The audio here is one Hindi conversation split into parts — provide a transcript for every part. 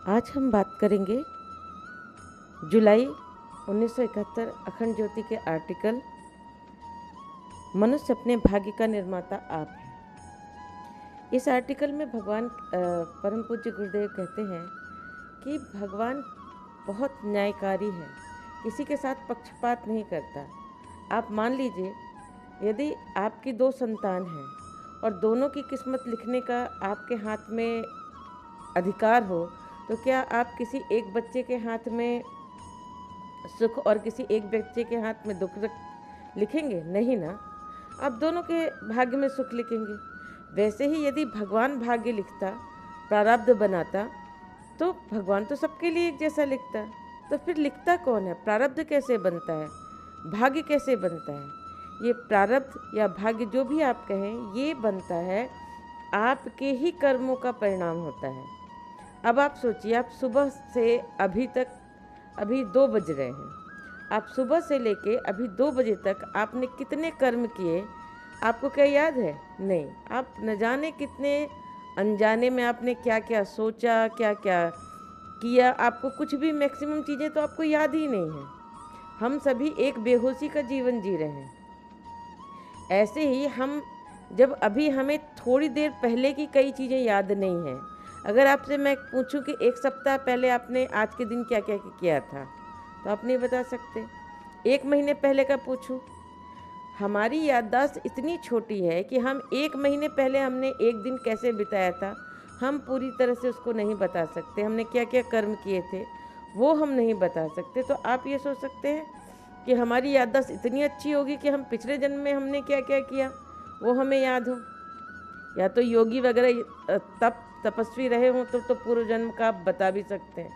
आज हम बात करेंगे जुलाई 1971 अखंड ज्योति के आर्टिकल मनुष्य अपने भाग्य का निर्माता आप है। इस आर्टिकल में भगवान परम पूज्य गुरुदेव कहते हैं कि भगवान बहुत न्यायकारी है, किसी के साथ पक्षपात नहीं करता। आप मान लीजिए यदि आपकी दो संतान हैं और दोनों की किस्मत लिखने का आपके हाथ में अधिकार हो, तो क्या आप किसी एक बच्चे के हाथ में सुख और किसी एक बच्चे के हाथ में दुख लिखेंगे? नहीं ना, आप दोनों के भाग्य में सुख लिखेंगे। वैसे ही यदि भगवान भाग्य लिखता, प्रारब्ध बनाता, तो भगवान तो सबके लिए एक जैसा लिखता। तो फिर लिखता कौन है? प्रारब्ध कैसे बनता है? भाग्य कैसे बनता है? ये प्रारब्ध या भाग्य जो भी आप कहें, ये बनता है आपके ही कर्मों का परिणाम होता है। अब आप सोचिए, आप सुबह से अभी तक, अभी 2 बज रहे हैं, आप सुबह से लेके अभी 2 बजे तक आपने कितने कर्म किए? आपको क्या याद है? नहीं। आप न जाने कितने अनजाने में आपने क्या क्या सोचा, क्या क्या किया, आपको कुछ भी, मैक्सिमम चीज़ें तो आपको याद ही नहीं है। हम सभी एक बेहोशी का जीवन जी रहे हैं। ऐसे ही हम जब अभी हमें थोड़ी देर पहले की कई चीज़ें याद नहीं हैं। अगर आपसे मैं पूछूं कि 1 सप्ताह पहले आपने आज के दिन क्या क्या किया था, तो आप नहीं बता सकते। 1 महीने पहले का पूछूं, हमारी याददाश्त इतनी छोटी है कि हम 1 महीने पहले हमने एक दिन कैसे बिताया था, हम पूरी तरह से उसको नहीं बता सकते। हमने क्या क्या कर्म किए थे वो हम नहीं बता सकते। तो आप ये सोच सकते हैं कि हमारी याददाश्त इतनी अच्छी होगी कि हम पिछले जन्म में हमने क्या क्या किया वो हमें याद हो। या तो योगी वगैरह तपस्वी रहे हों तो पूर्व जन्म का आप बता भी सकते हैं,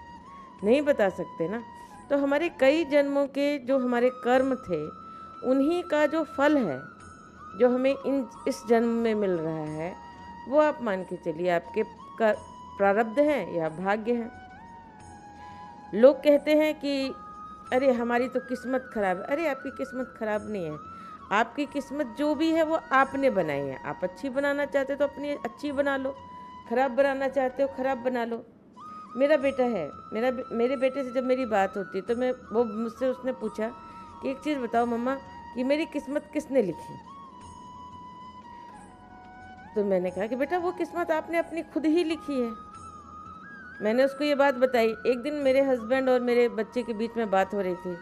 नहीं बता सकते ना। तो हमारे कई जन्मों के जो हमारे कर्म थे, उन्हीं का जो फल है, जो हमें इस जन्म में मिल रहा है, वो आप मान के चलिए आपके प्रारब्ध हैं या भाग्य हैं। लोग कहते हैं कि अरे हमारी तो किस्मत खराब है। अरे आपकी किस्मत खराब नहीं है, आपकी किस्मत जो भी है वो आपने बनाई है। आप अच्छी बनाना चाहते हो तो अपनी अच्छी बना लो, खराब बनाना चाहते हो खराब बना लो। मेरा बेटा है, मेरे बेटे से जब मेरी बात होती तो मुझसे उसने पूछा कि एक चीज़ बताओ मम्मा कि मेरी किस्मत किसने लिखी? तो मैंने कहा कि बेटा वो किस्मत आपने अपनी खुद ही लिखी है। मैंने उसको ये बात बताई। एक दिन मेरे हस्बैंड और मेरे बच्चे के बीच में बात हो रही थी,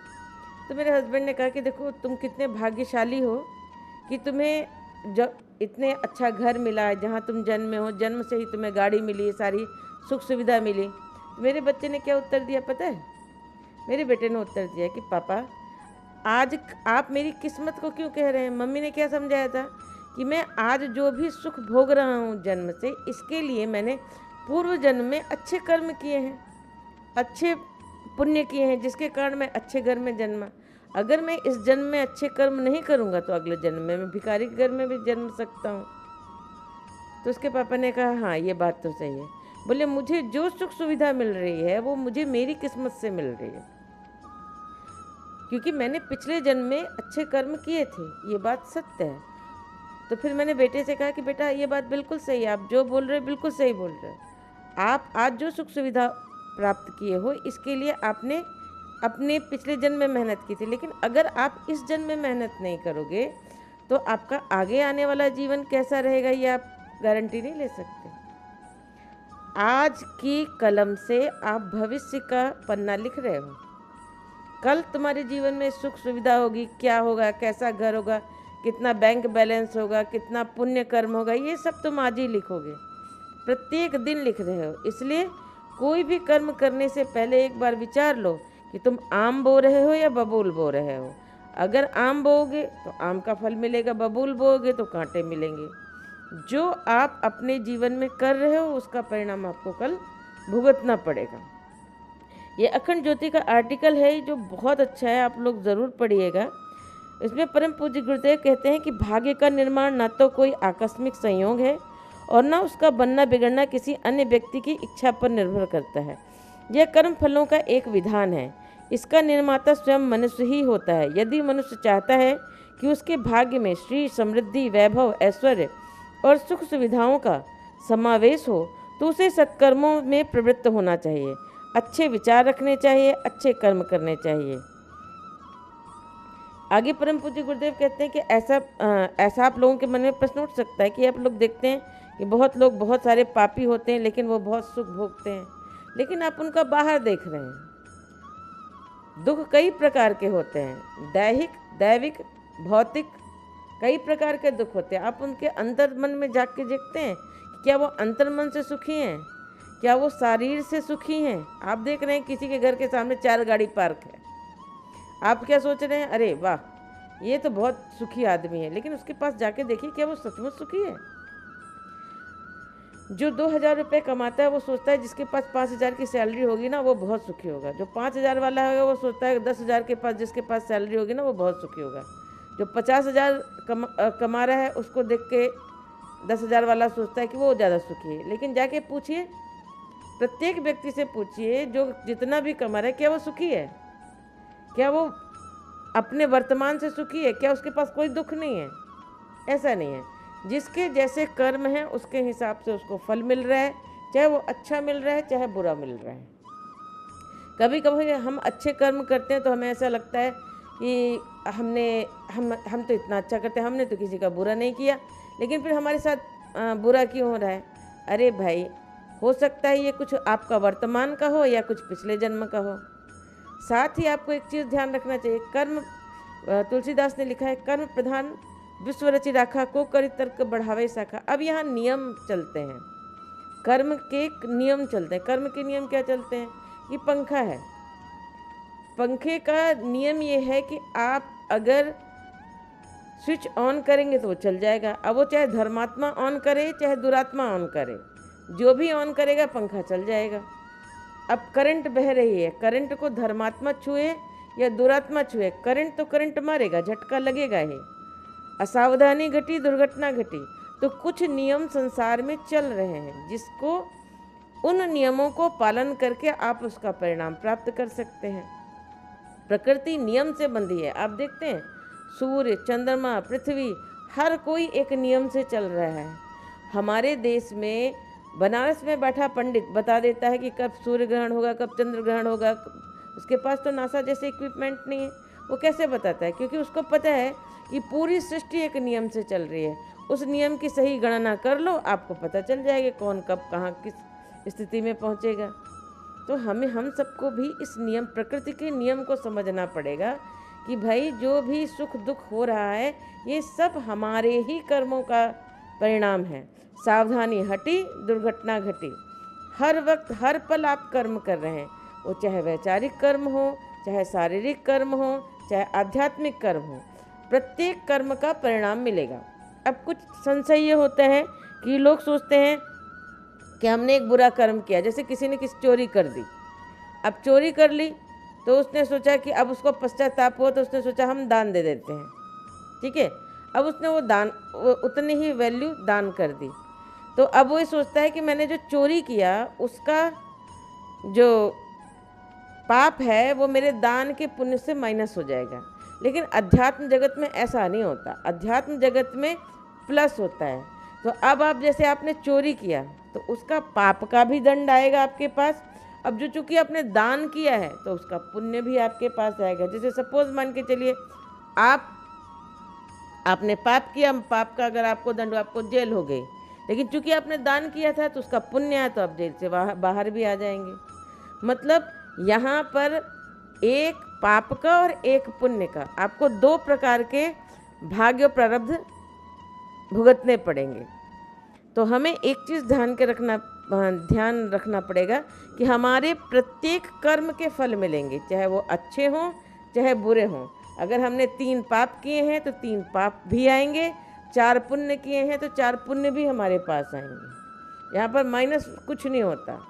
तो मेरे हस्बैंड ने कहा कि देखो तुम कितने भाग्यशाली हो कि तुम्हें जब इतने अच्छा घर मिला है जहाँ तुम जन्मे हो, जन्म से ही तुम्हें गाड़ी मिली, सारी सुख सुविधा मिली। तो मेरे बच्चे ने क्या उत्तर दिया पता है? मेरे बेटे ने उत्तर दिया कि पापा आज आप मेरी किस्मत को क्यों कह रहे हैं? मम्मी ने क्या समझाया था कि मैं आज जो भी सुख भोग रहा हूँ जन्म से, इसके लिए मैंने पूर्व जन्म में अच्छे कर्म किए हैं, अच्छे पुण्य किए हैं, जिसके कारण मैं अच्छे घर में जन्मा। अगर मैं इस जन्म में अच्छे कर्म नहीं करूँगा तो अगले जन्म में मैं भिखारी के घर में भी जन्म सकता हूँ। तो उसके पापा ने कहा हाँ ये बात तो सही है। बोले मुझे जो सुख सुविधा मिल रही है वो मुझे मेरी किस्मत से मिल रही है, क्योंकि मैंने पिछले जन्म में अच्छे कर्म किए थे। ये बात सत्य है। तो फिर मैंने बेटे से कहा कि बेटा ये बात बिल्कुल सही है, आप जो बोल रहे हो बिल्कुल सही बोल रहे हो। आप आज जो सुख सुविधा प्राप्त किए हो, इसके लिए आपने अपने पिछले जन्म में मेहनत की थी, लेकिन अगर आप इस जन्म में मेहनत नहीं करोगे तो आपका आगे आने वाला जीवन कैसा रहेगा ये आप गारंटी नहीं ले सकते। आज की कलम से आप भविष्य का पन्ना लिख रहे हो। कल तुम्हारे जीवन में सुख सुविधा होगी, क्या होगा, कैसा घर होगा, कितना बैंक बैलेंस होगा, कितना पुण्य कर्म होगा, ये सब तुम आज ही लिखोगे। प्रत्येक दिन लिख रहे हो। इसलिए कोई भी कर्म करने से पहले एक बार विचार लो कि तुम आम बो रहे हो या बबूल बो रहे हो। अगर आम बोओगे तो आम का फल मिलेगा, बबूल बोओगे तो कांटे मिलेंगे। जो आप अपने जीवन में कर रहे हो उसका परिणाम आपको कल भुगतना पड़ेगा। ये अखंड ज्योति का आर्टिकल है जो बहुत अच्छा है, आप लोग ज़रूर पढ़िएगा। इसमें परम पूज्य गुरुदेव कहते हैं कि भाग्य का निर्माण ना तो कोई आकस्मिक संयोग है और ना उसका बनना बिगड़ना किसी अन्य व्यक्ति की इच्छा पर निर्भर करता है। यह कर्म फलों का एक विधान है। इसका निर्माता स्वयं मनुष्य ही होता है। यदि मनुष्य चाहता है कि उसके भाग्य में श्री, समृद्धि, वैभव, ऐश्वर्य और सुख सुविधाओं का समावेश हो तो उसे सत्कर्मों में प्रवृत्त होना चाहिए, अच्छे विचार रखने चाहिए, अच्छे कर्म करने चाहिए। आगे परम पूज्य गुरुदेव कहते हैं कि ऐसा आप लोगों के मन में प्रश्न उठ सकता है कि आप लोग देखते हैं कि बहुत लोग बहुत सारे पापी होते हैं लेकिन वो बहुत सुख भोगते हैं, लेकिन आप उनका बाहर देख रहे हैं। दुख कई प्रकार के होते हैं, दैहिक, दैविक, भौतिक, कई प्रकार के दुख होते हैं। आप उनके अंतर मन में जाग के देखते हैं कि क्या वो अंतर मन से सुखी हैं, क्या वो शरीर से सुखी हैं। आप देख रहे हैं किसी के घर के सामने 4 गाड़ी पार्क है, आप क्या सोच रहे हैं, अरे वाह ये तो बहुत सुखी आदमी है, लेकिन उसके पास जाके देखिए क्या वो सचमुच सुखी है। जो 2000 रुपये कमाता है वो सोचता है जिसके पास 5000 की सैलरी होगी ना वो बहुत सुखी होगा। जो 5000 वाला होगा वो सोचता है 10,000 के पास जिसके पास सैलरी होगी ना वो बहुत सुखी होगा। जो 50,000 कमा रहा है उसको देख के 10,000 वाला सोचता है कि वो ज़्यादा सुखी है। लेकिन जाके पूछिए, प्रत्येक व्यक्ति से पूछिए जो जितना भी कमा रहा है क्या वो सुखी है, क्या वो अपने वर्तमान से सुखी है, क्या उसके पास कोई दुख नहीं है। ऐसा नहीं है। जिसके जैसे कर्म हैं उसके हिसाब से उसको फल मिल रहा है, चाहे वो अच्छा मिल रहा है चाहे बुरा मिल रहा है। कभी कभी हम अच्छे कर्म करते हैं तो हमें ऐसा लगता है कि हम तो इतना अच्छा करते हैं, हमने तो किसी का बुरा नहीं किया, लेकिन फिर हमारे साथ बुरा क्यों हो रहा है। अरे भाई, हो सकता है ये कुछ आपका वर्तमान का हो या कुछ पिछले जन्म का हो। साथ ही आपको एक चीज़ ध्यान रखना चाहिए, कर्म, तुलसीदास ने लिखा है, कर्म प्रधान विश्व रचि राखा, को करी तर्क बढ़ावे शाखा। अब यहाँ नियम चलते हैं, कर्म के नियम चलते हैं। कर्म के नियम क्या चलते हैं, कि पंखा है, पंखे का नियम ये है कि आप अगर स्विच ऑन करेंगे तो वो चल जाएगा। अब वो चाहे धर्मात्मा ऑन करे चाहे दुरात्मा ऑन करे, जो भी ऑन करेगा पंखा चल जाएगा। अब करंट बह रही है, करंट को धर्मात्मा छुए या दुरात्मा छुए, करंट तो करंट मारेगा, झटका लगेगा ही। असावधानी घटी दुर्घटना घटी। तो कुछ नियम संसार में चल रहे हैं जिसको, उन नियमों को पालन करके आप उसका परिणाम प्राप्त कर सकते हैं। प्रकृति नियम से बंधी है। आप देखते हैं सूर्य, चंद्रमा, पृथ्वी, हर कोई एक नियम से चल रहा है। हमारे देश में बनारस में बैठा पंडित बता देता है कि कब सूर्य ग्रहण होगा, कब चंद्र ग्रहण होगा। उसके पास तो नासा जैसे इक्विपमेंट नहीं है। वो कैसे बताता है, क्योंकि उसको पता है कि पूरी सृष्टि एक नियम से चल रही है। उस नियम की सही गणना कर लो, आपको पता चल जाएगा कौन कब कहाँ किस स्थिति में पहुँचेगा। तो हम सबको भी इस नियम, प्रकृति के नियम को समझना पड़ेगा कि भाई जो भी सुख दुख हो रहा है ये सब हमारे ही कर्मों का परिणाम है। सावधानी हटी दुर्घटना घटी। हर वक्त हर पल आप कर्म कर रहे हैं, वो चाहे वैचारिक कर्म हो, चाहे शारीरिक कर्म हो, चाहे आध्यात्मिक कर्म हो, प्रत्येक कर्म का परिणाम मिलेगा। अब कुछ संशय ये होता है कि लोग सोचते हैं कि हमने एक बुरा कर्म किया, जैसे किसी ने चोरी कर दी। अब चोरी कर ली तो उसने सोचा कि अब उसको पश्चाताप हो, तो उसने सोचा हम दान दे देते हैं, ठीक है। अब उसने वो उतनी ही वैल्यू दान कर दी। तो अब वो ये सोचता है कि मैंने जो चोरी किया उसका जो पाप है वो मेरे दान के पुण्य से माइनस हो जाएगा। लेकिन अध्यात्म जगत में ऐसा नहीं होता, अध्यात्म जगत में प्लस होता है। तो अब आप जैसे आपने चोरी किया तो उसका पाप का भी दंड आएगा आपके पास। अब जो चूँकि आपने दान किया है तो उसका पुण्य भी आपके पास आएगा। जैसे सपोज मान के चलिए आपने पाप किया, पाप का अगर आपको दंड, आपको जेल हो गई, लेकिन चूंकि आपने दान किया था तो उसका पुण्य है तो आप जेल से बाहर भी आ जाएंगे। मतलब यहाँ पर एक पाप का और एक पुण्य का आपको 2 प्रकार के भाग्य प्रारब्ध भुगतने पड़ेंगे। तो हमें एक चीज़ ध्यान रखना पड़ेगा कि हमारे प्रत्येक कर्म के फल मिलेंगे, चाहे वो अच्छे हों चाहे बुरे हों। अगर हमने 3 पाप किए हैं तो 3 पाप भी आएंगे, 4 पुण्य किए हैं तो 4 पुण्य भी हमारे पास आएंगे। यहाँ पर माइनस कुछ नहीं होता।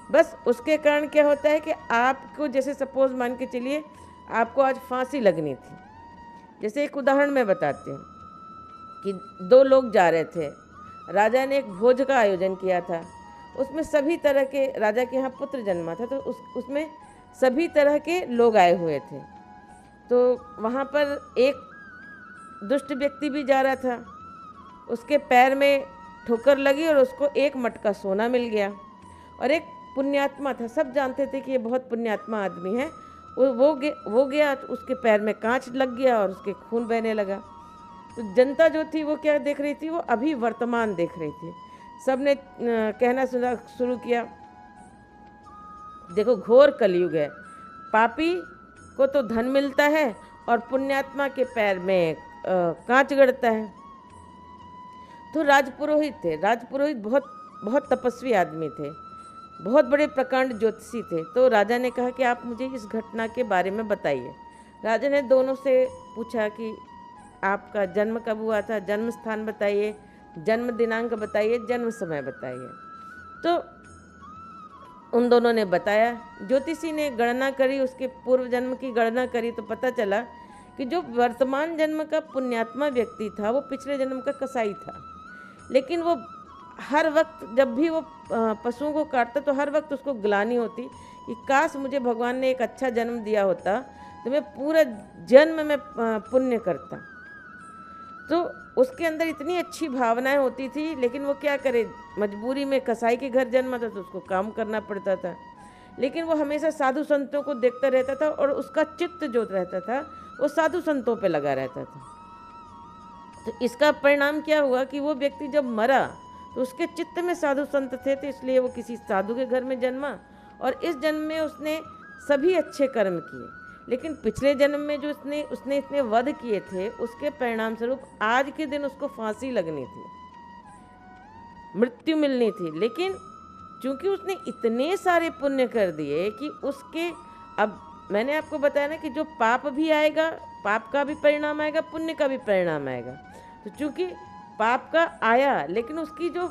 बस उसके कारण क्या होता है कि आपको, जैसे सपोज मान के चलिए आपको आज फांसी लगनी थी। जैसे एक उदाहरण मैं बताती हूँ कि 2 लोग जा रहे थे, राजा ने एक भोज का आयोजन किया था। उसमें सभी तरह के, राजा के यहाँ पुत्र जन्मा था तो उसमें सभी तरह के लोग आए हुए थे। तो वहाँ पर एक दुष्ट व्यक्ति भी जा रहा था, उसके पैर में ठोकर लगी और उसको 1 मटका सोना मिल गया। और एक पुण्यात्मा था। सब जानते थे कि ये बहुत पुण्यात्मा आदमी है। वो गया तो उसके पैर में कांच लग गया और उसके खून बहने लगा। तो जनता जो थी वो क्या देख रही थी, वो अभी वर्तमान देख रही थी। सब ने कहना सुना शुरू किया, देखो घोर कलयुग है, पापी को तो धन मिलता है और पुण्यात्मा के पैर में कांच गड़ता है। तो राजपुरोहित थे। राजपुरोहित बहुत बहुत तपस्वी आदमी थे, बहुत बड़े प्रकांड ज्योतिषी थे। तो राजा ने कहा कि आप मुझे इस घटना के बारे में बताइए। राजा ने दोनों से पूछा कि आपका जन्म कब हुआ था, जन्म स्थान बताइए, जन्म दिनांक बताइए, जन्म समय बताइए। तो उन दोनों ने बताया। ज्योतिषी ने गणना करी, उसके पूर्व जन्म की गणना करी तो पता चला कि जो वर्तमान जन्म का पुण्यात्मा व्यक्ति था वो पिछले जन्म का कसाई था। लेकिन वो हर वक्त जब भी वो पशुओं को काटता तो हर वक्त उसको ग्लानि होती कि काश मुझे भगवान ने एक अच्छा जन्म दिया होता तो मैं पूरा जन्म में पुण्य करता। तो उसके अंदर इतनी अच्छी भावनाएं होती थी, लेकिन वो क्या करे, मजबूरी में कसाई के घर जन्मा था तो उसको काम करना पड़ता था। लेकिन वो हमेशा साधु संतों को देखता रहता था और उसका चित्त जो रहता था वो साधु संतों पे लगा रहता था। तो इसका परिणाम क्या हुआ कि वो व्यक्ति जब मरा तो उसके चित्त में साधु संत थे, तो इसलिए वो किसी साधु के घर में जन्मा और इस जन्म में उसने सभी अच्छे कर्म किए। लेकिन पिछले जन्म में जो उसने इतने वध किए थे, उसके परिणाम स्वरूप आज के दिन उसको फांसी लगनी थी, मृत्यु मिलनी थी। लेकिन चूंकि उसने इतने सारे पुण्य कर दिए कि उसके, अब मैंने आपको बताया ना कि जो पाप भी आएगा, पाप का भी परिणाम आएगा, पुण्य का भी परिणाम आएगा। तो चूंकि पाप का आया, लेकिन उसकी जो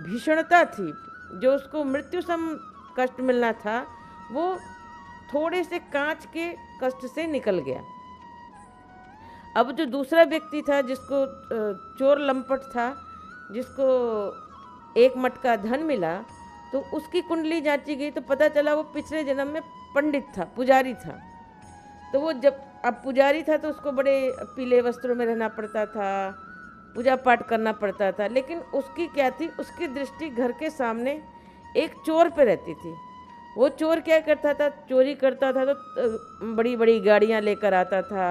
भीषणता थी, जो उसको मृत्यु सम कष्ट मिलना था, वो थोड़े से कांच के कष्ट से निकल गया। अब जो दूसरा व्यक्ति था, जिसको चोर लंपट था, जिसको एक मटका धन मिला, तो उसकी कुंडली जांची गई तो पता चला वो पिछले जन्म में पंडित था, पुजारी था। तो वो जब अब पुजारी था तो उसको बड़े पीले वस्त्रों में रहना पड़ता था, पूजा पाठ करना पड़ता था। लेकिन उसकी क्या थी, उसकी दृष्टि घर के सामने एक चोर पे रहती थी। वो चोर क्या करता था, चोरी करता था तो बड़ी बड़ी गाड़ियाँ लेकर आता था,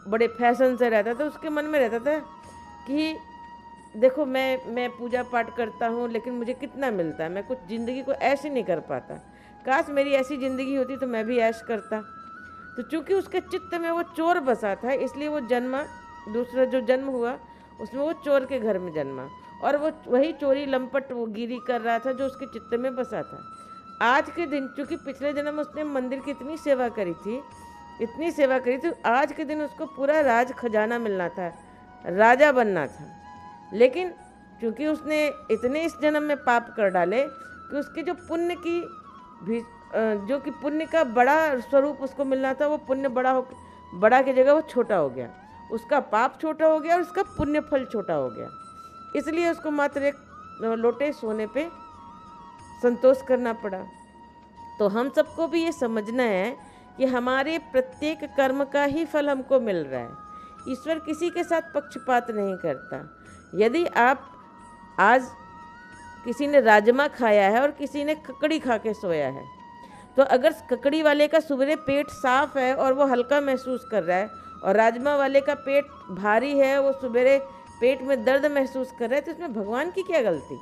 बड़े फैशन से रहता था। उसके मन में रहता था कि देखो मैं पूजा पाठ करता हूँ, लेकिन मुझे कितना मिलता है, मैं कुछ ज़िंदगी को ऐसे नहीं कर पाता, काश मेरी ऐसी ज़िंदगी होती तो मैं भी ऐश करता। तो चूँकि उसके चित्त में वो चोर बसा था, इसलिए वो जन्मा, दूसरा जो जन्म हुआ उसमें वो चोर के घर में जन्मा और वो वही चोरी लंपट वो गिरी कर रहा था जो उसके चित्त में बसा था। आज के दिन, चूँकि पिछले जन्म उसने मंदिर की इतनी सेवा करी थी, इतनी सेवा करी थी, आज के दिन उसको पूरा राज खजाना मिलना था, राजा बनना था। लेकिन क्योंकि उसने इतने इस जन्म में पाप कर डाले कि उसके जो पुण्य की भी, जो कि पुण्य का बड़ा स्वरूप उसको मिलना था, वो पुण्य बड़ा की जगह वो छोटा हो गया। उसका पाप छोटा हो गया और उसका पुण्य फल छोटा हो गया। इसलिए उसको मात्र एक लोटे सोने पे संतोष करना पड़ा। तो हम सबको भी ये समझना है कि हमारे प्रत्येक कर्म का ही फल हमको मिल रहा है। ईश्वर किसी के साथ पक्षपात नहीं करता। यदि आप आज किसी ने राजमा खाया है और किसी ने ककड़ी खा के सोया है, तो अगर ककड़ी वाले का सुबह पेट साफ है और वो हल्का महसूस कर रहा है और राजमा वाले का पेट भारी है, वो सुबह पेट में दर्द महसूस कर रहा है, तो इसमें भगवान की क्या गलती?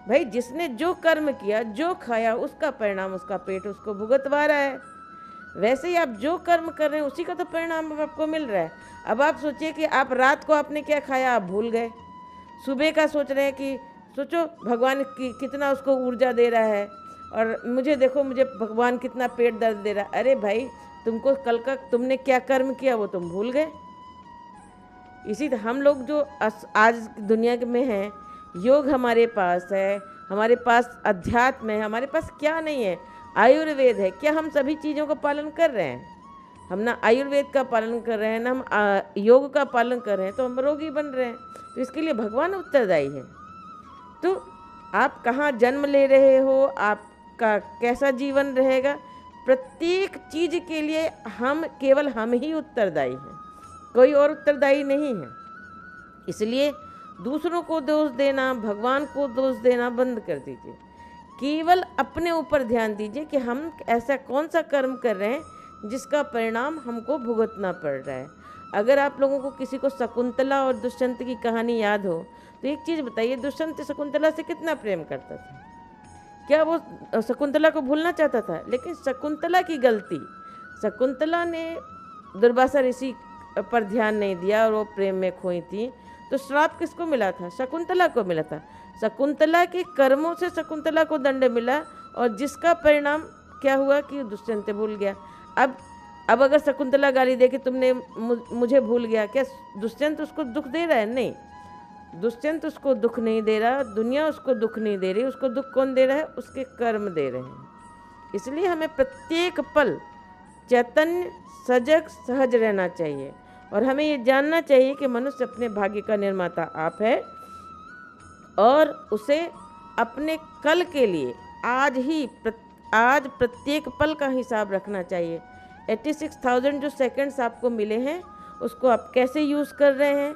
भाई जिसने जो कर्म किया, जो खाया, उसका परिणाम उसका पेट उसको भुगतवा रहा है। वैसे ही आप जो कर्म कर रहे हैं उसी का तो परिणाम आपको मिल रहा है। अब आप सोचिए कि आप रात को आपने क्या खाया, आप भूल गए, सुबह का सोच रहे हैं कि सोचो भगवान कितना उसको ऊर्जा दे रहा है और मुझे देखो, मुझे भगवान कितना पेट दर्द दे रहा है। अरे भाई, तुमको कल का तुमने क्या कर्म किया वो तुम भूल गए। इसी तरह हम लोग जो आज दुनिया में हैं, योग हमारे पास है, हमारे पास अध्यात्म है, हमारे पास क्या नहीं है, आयुर्वेद है। क्या हम सभी चीज़ों का पालन कर रहे हैं? हम ना आयुर्वेद का पालन कर रहे हैं, ना हम योग का पालन कर रहे हैं, तो हम रोगी बन रहे हैं। तो इसके लिए भगवान उत्तरदायी है। तो आप कहाँ जन्म ले रहे हो, आपका कैसा जीवन रहेगा, प्रत्येक चीज़ के लिए केवल हम ही उत्तरदायी हैं, कोई और उत्तरदायी नहीं है। इसलिए दूसरों को दोष देना, भगवान को दोष देना बंद कर दीजिए। केवल अपने ऊपर ध्यान दीजिए कि हम ऐसा कौन सा कर्म कर रहे हैं जिसका परिणाम हमको भुगतना पड़ रहा है। अगर आप लोगों को किसी को शकुंतला और दुष्यंत की कहानी याद हो तो एक चीज़ बताइए, दुष्यंत शकुंतला से कितना प्रेम करता था? क्या वो शकुंतला को भूलना चाहता था? लेकिन शकुंतला की गलती, शकुंतला ने दुर्वासा ऋषि पर ध्यान नहीं दिया और वो प्रेम में खोई थी, तो श्राप किसको मिला था? शकुंतला को मिला था। शकुंतला के कर्मों से शकुंतला को दंड मिला और जिसका परिणाम क्या हुआ कि दुष्यंत भूल गया। अब अगर शकुंतला गाली दे कि तुमने मुझे भूल गया, क्या दुष्यंत उसको दुख दे रहा है? नहीं, दुष्यंत उसको दुख नहीं दे रहा, दुनिया उसको दुख नहीं दे रही। उसको दुख कौन दे रहा है? उसके कर्म दे रहे हैं। इसलिए हमें प्रत्येक पल चैतन्य, सजग, सहज रहना चाहिए और हमें ये जानना चाहिए कि मनुष्य अपने भाग्य का निर्माता आप है और उसे अपने कल के लिए आज प्रत्येक पल का हिसाब रखना चाहिए। 86,000 जो सेकंड्स आपको मिले हैं उसको आप कैसे यूज़ कर रहे हैं,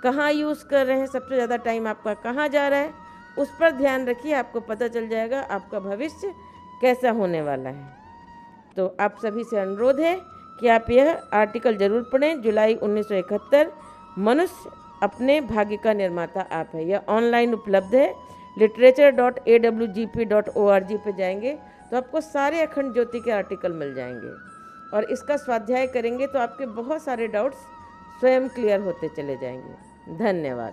कहाँ यूज़ कर रहे हैं, सबसे ज़्यादा टाइम आपका कहाँ जा रहा है, उस पर ध्यान रखिए। आपको पता चल जाएगा आपका भविष्य कैसा होने वाला है। तो आप सभी से अनुरोध है कि आप यह आर्टिकल ज़रूर पढ़ें। जुलाई 1971, मनुष्य अपने भाग्य का निर्माता आप है। यह ऑनलाइन उपलब्ध है। literature.awgp.org पे जाएंगे तो आपको सारे अखंड ज्योति के आर्टिकल मिल जाएंगे और इसका स्वाध्याय करेंगे तो आपके बहुत सारे डाउट्स स्वयं क्लियर होते चले जाएंगे। धन्यवाद।